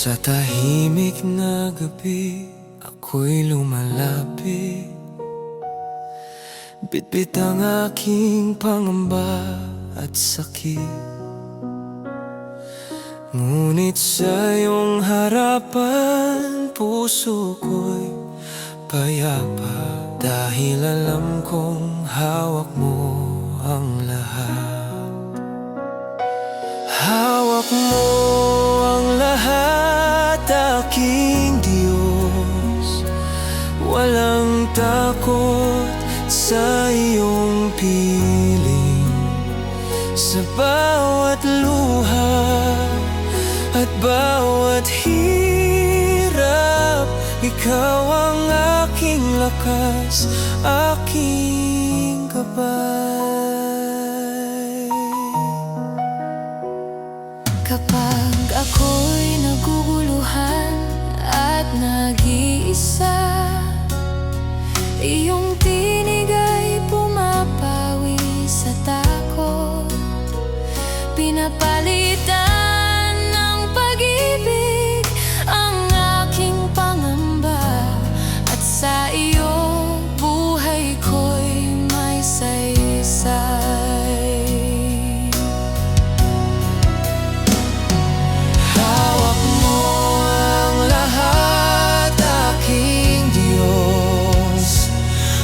Sa tahimik na gabi, ako'y lumalapit. Bitbit ang aking pangamba at sakit. Ngunit sa iyong harapan, puso ko'y payapa. Dahil alam kong hawak mo ang lahat. Hawak mo ang lahat, aking Diyos. Walang takot sa iyong piling. Sa bawat luha at bawat hirap, ikaw ang aking lakas, aking gabay. Kapag ako'y naguguluhan at nag-iisa, iyong tinig ay pumapawi sa takot. Pinapalitan ng pag-ibig ang aking pangamba, at sa iyo buhay ko'y may saysay. Hawak mo ang lahat, aking Diyos.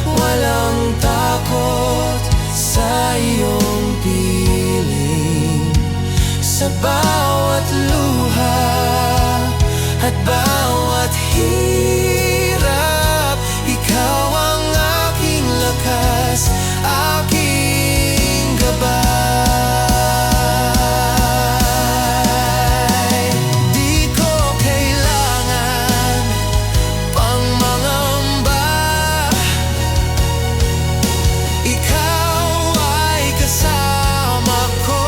Walang takot sa iyong piling. Sa bawat luha at bawat hirap, ikaw ang aking lakas, aking gabay. Di ko kailangan pang mangamba, ikaw ay kasama ko.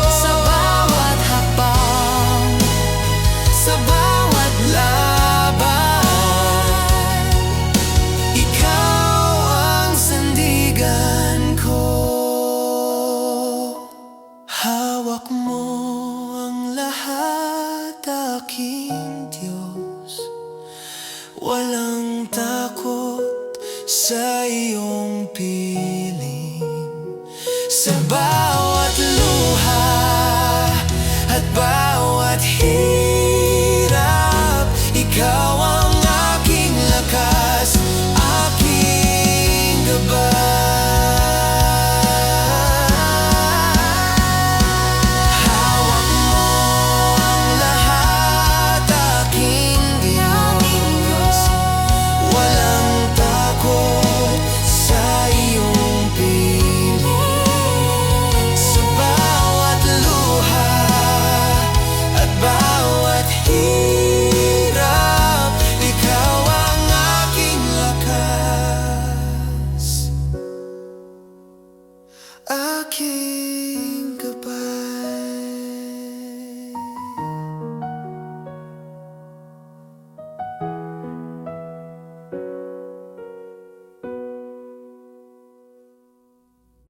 Sa bawat hakbang, Sa bawat laban, ikaw ang sandigan ko. Hawak mo ang lahat, aking Diyos. Walang takot sa iyong piling. Sa bawat